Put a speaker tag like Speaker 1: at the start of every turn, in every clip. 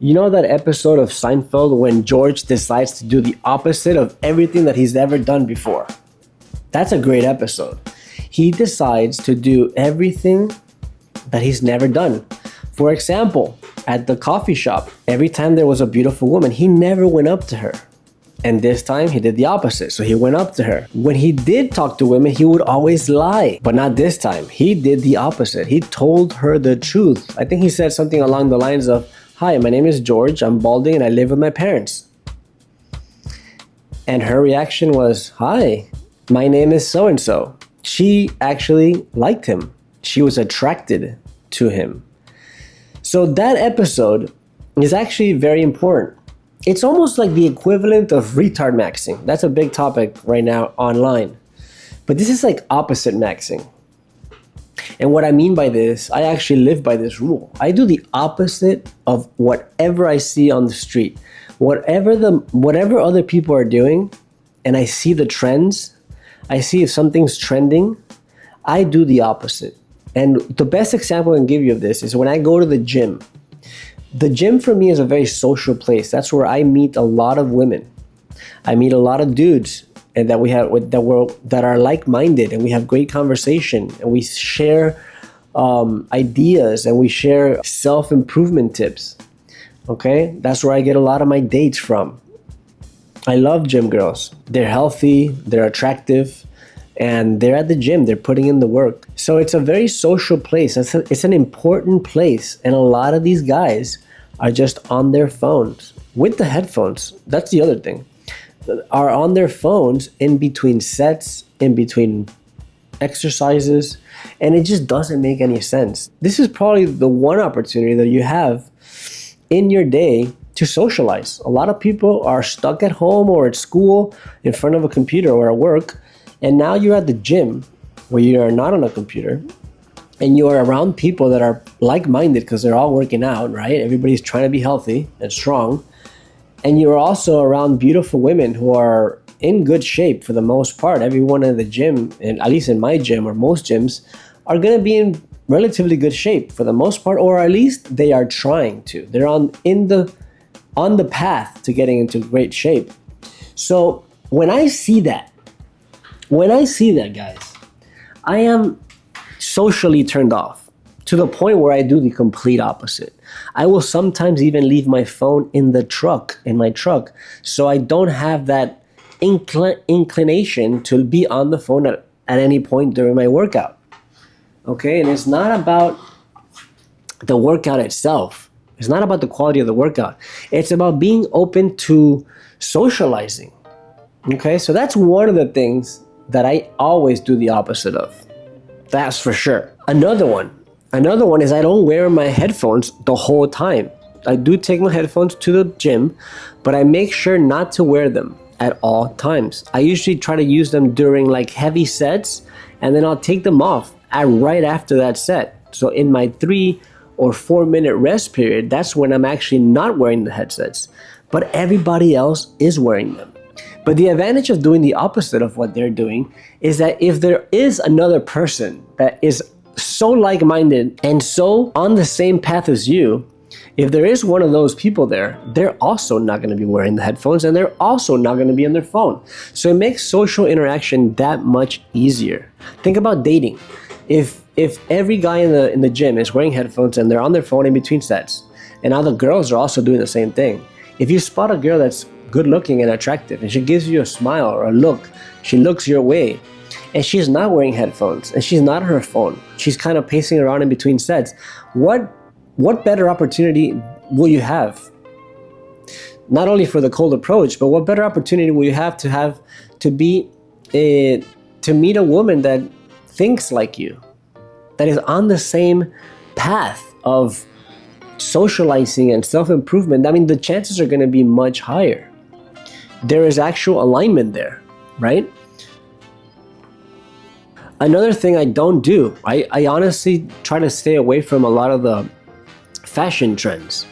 Speaker 1: You know that episode of Seinfeld when George decides to do the opposite of everything that he's ever done before? That's a great episode. He decides to do everything that he's never done. For example, at the coffee shop, every time there was a beautiful woman, he never went up to her. And this time he did the opposite. So he went up to her. When he did talk to women, he would always lie. But not this time. He did the opposite. He told her the truth. I think he said something along the lines of, "Hi, my name is George. I'm balding and I live with my parents." And her reaction was, "Hi, my name is so-and-so." She actually liked him. She was attracted to him. So that episode is actually very important. It's almost like the equivalent of retard maxing. That's a big topic right now online. But this is like opposite maxing. And what I mean by this, I actually live by this rule. I do the opposite of whatever I see on the street. Whatever other people are doing, and I see the trends, I see if something's trending, I do the opposite. And the best example I can give you of this is when I go to the gym. The gym for me is a very social place. That's where I meet a lot of women. I meet a lot of dudes and that are like-minded, and we have great conversation, and we share ideas, and we share self-improvement tips. Okay, that's where I get a lot of my dates from. I love gym girls. They're healthy, they're attractive, and they're at the gym. They're putting in the work. So it's a very social place. It's an important place, and a lot of these guys are just on their phones with the headphones. That's the other thing. Are on their phones in between sets, in between exercises, and it just doesn't make any sense. This is probably the one opportunity that you have in your day to socialize. A lot of people are stuck at home or at school in front of a computer or at work, and now you're at the gym where you are not on a computer, and you are around people that are like-minded because they're all working out, right? Everybody's trying to be healthy and strong. And you're also around beautiful women who are in good shape for the most part. Everyone in the gym, and at least in my gym or most gyms, are going to be in relatively good shape for the most part, or at least they are trying to. They're on the path to getting into great shape. So when I see that, guys, I am socially turned off to the point where I do the complete opposite. I will sometimes even leave my phone in my truck, so I don't have that inclination to be on the phone at any point during my workout. Okay, and it's not about the workout itself. It's not about the quality of the workout. It's about being open to socializing. Okay, so that's one of the things that I always do the opposite of. That's for sure. Another one is I don't wear my headphones the whole time. I do take my headphones to the gym, but I make sure not to wear them at all times. I usually try to use them during like heavy sets, and then I'll take them off right after that set. So in my 3 or 4 minute rest period, that's when I'm actually not wearing the headsets, but everybody else is wearing them. But the advantage of doing the opposite of what they're doing is that if there is another person that is so like-minded and so on the same path as you, if there is one of those people there, they're also not going to be wearing the headphones, and they're also not going to be on their phone. So it makes social interaction that much easier. Think about dating. If every guy in the gym is wearing headphones and they're on their phone in between sets, and now the girls are also doing the same thing. If you spot a girl that's good looking and attractive, and she gives you a smile or a look, she looks your way, and she's not wearing headphones, and she's not on her phone, she's kind of pacing around in between sets, what better opportunity will you have? Not only for the cold approach, but what better opportunity will you have to meet a woman that thinks like you, that is on the same path of socializing and self-improvement? I mean, the chances are going to be much higher. There is actual alignment there, right? Another thing I don't do, I honestly try to stay away from a lot of the fashion trends.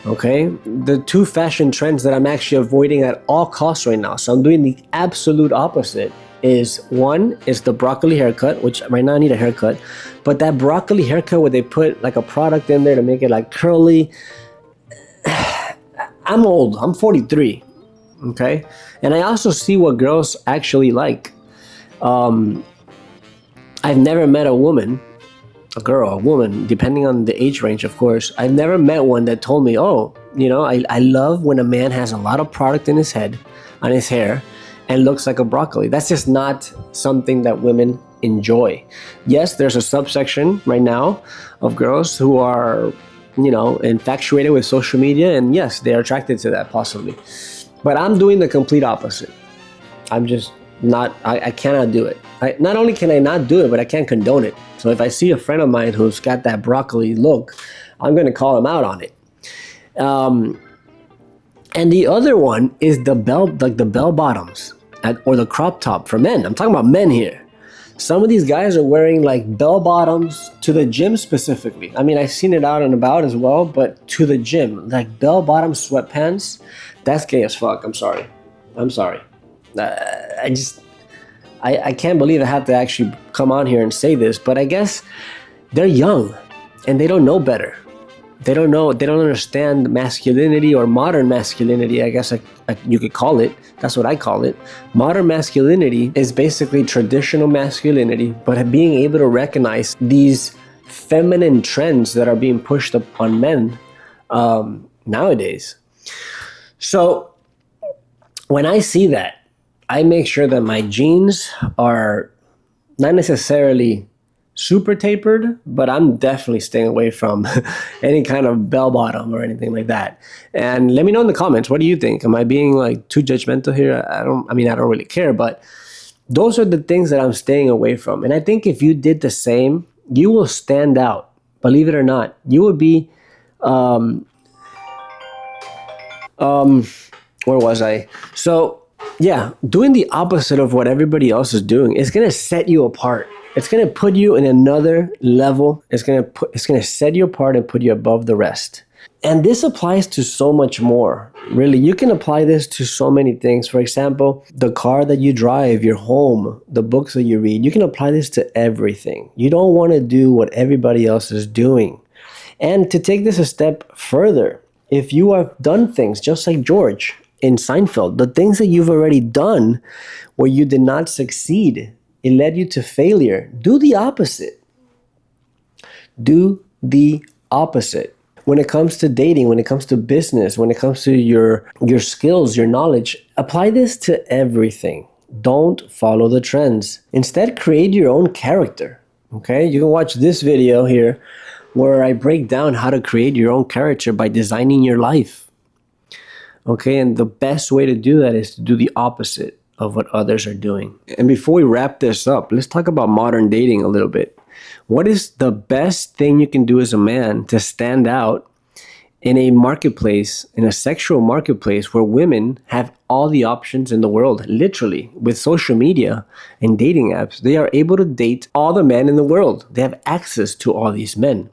Speaker 1: Okay, the 2 fashion trends that I'm actually avoiding at all costs right now, so I'm doing the absolute opposite, is one is the broccoli haircut, which right now I need a haircut, but that broccoli haircut where they put like a product in there to make it like curly, I'm old. I'm 43. Okay. And I also see what girls actually like. I've never met a woman, a woman, depending on the age range, of course. I've never met one that told me, oh, I love when a man has a lot of product in his head, on his hair, and looks like a broccoli. That's just not something that women enjoy. Yes, there's a subsection right now of girls who are, infatuated with social media, and yes, they're attracted to that possibly. But I'm doing the complete opposite. I'm just not, I cannot do it. Not only can I not do it, but I can't condone it. So if I see a friend of mine who's got that broccoli look, I'm going to call him out on it. And the other one is the bell bottoms or the crop top for men. I'm talking about men here. Some of these guys are wearing like bell bottoms to the gym specifically. I mean, I've seen it out and about as well, but to the gym, like bell bottom sweatpants, that's gay as fuck. I'm sorry. I can't believe I have to actually come on here and say this, but I guess they're young and they don't know better. They don't understand masculinity or modern masculinity, I guess you could call it. That's what I call it. Modern masculinity is basically traditional masculinity, but being able to recognize these feminine trends that are being pushed upon men nowadays. So when I see that, I make sure that my jeans are not necessarily super tapered, but I'm definitely staying away from any kind of bell bottom or anything like that. And let me know in the comments, what do you think? Am I being like too judgmental here? I don't really care, but those are the things that I'm staying away from. And I think if you did the same, you will stand out. Believe it or not, you would be, where was I? So yeah, doing the opposite of what everybody else is doing is going to set you apart. It's going to put you in another level. It's going to set you apart and put you above the rest. And this applies to so much more. Really, you can apply this to so many things. For example, the car that you drive, your home, the books that you read. You can apply this to everything. You don't want to do what everybody else is doing. And to take this a step further, if you have done things just like George in Seinfeld, the things that you've already done where you did not succeed, it led you to failure. Do the opposite. Do the opposite. When it comes to dating, when it comes to business, when it comes to your skills, your knowledge, apply this to everything. Don't follow the trends. Instead, create your own character. Okay? You can watch this video here where I break down how to create your own character by designing your life. Okay, and the best way to do that is to do the opposite of what others are doing. And before we wrap this up, let's talk about modern dating a little bit. What is the best thing you can do as a man to stand out in a marketplace, in a sexual marketplace where women have all the options in the world? Literally, with social media and dating apps, they are able to date all the men in the world. They have access to all these men.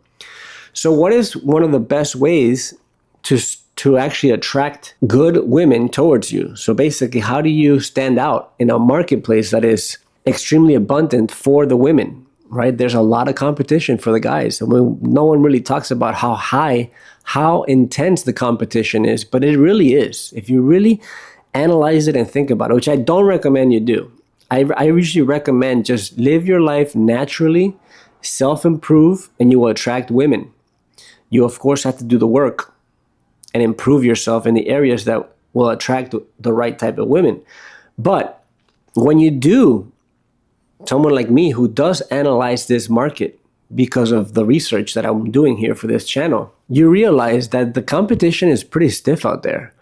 Speaker 1: So what is one of the best ways to actually attract good women towards you? So basically, how do you stand out in a marketplace that is extremely abundant for the women, right? There's a lot of competition for the guys. And no one really talks about how intense the competition is, but it really is. If you really analyze it and think about it, which I don't recommend you do. I usually recommend just live your life naturally, self-improve, and you will attract women. You, of course, have to do the work and improve yourself in the areas that will attract the right type of women. But when you do, someone like me who does analyze this market because of the research that I'm doing here for this channel, you realize that the competition is pretty stiff out there.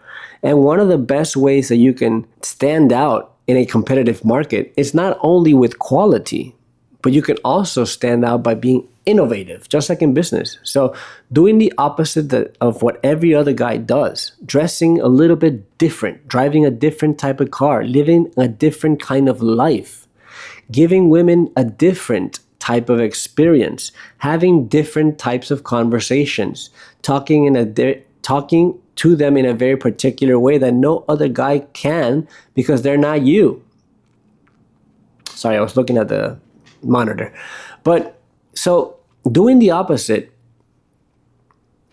Speaker 1: And one of the best ways that you can stand out in a competitive market is not only with quality, but you can also stand out by being innovative, just like in business. So doing the opposite of what every other guy does, dressing a little bit different, driving a different type of car, living a different kind of life, giving women a different type of experience, having different types of conversations, talking to them in a very particular way that no other guy can because they're not you. Sorry, I was looking at the monitor. But so doing the opposite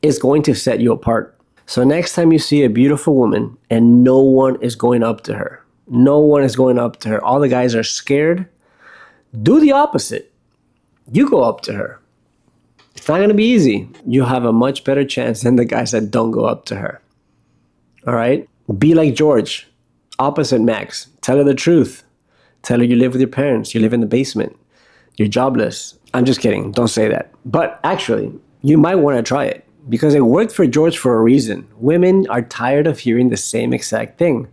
Speaker 1: is going to set you apart. So next time you see a beautiful woman and no one is going up to her, all the guys are scared, do the opposite. You go up to her. It's not going to be easy. You have a much better chance than the guys that don't go up to her. All right? Be like George. Opposite Max. Tell her the truth. Tell her you live with your parents. You live in the basement. You're jobless. I'm just kidding. Don't say that. But actually, you might want to try it because it worked for George for a reason. Women are tired of hearing the same exact thing,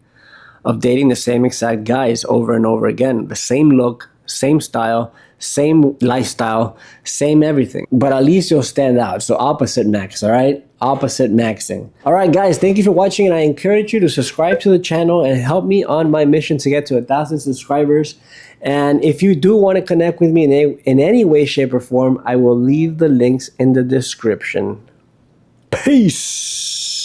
Speaker 1: of dating the same exact guys over and over again. The same look, same style, same lifestyle, same everything. But at least you'll stand out. So opposite Max, all right? Opposite maxing. All right, guys, thank you for watching, and I encourage you to subscribe to the channel and help me on my mission to get to 1,000 subscribers. And if you do want to connect with me in any way, shape, or form, I will leave the links in the description. Peace.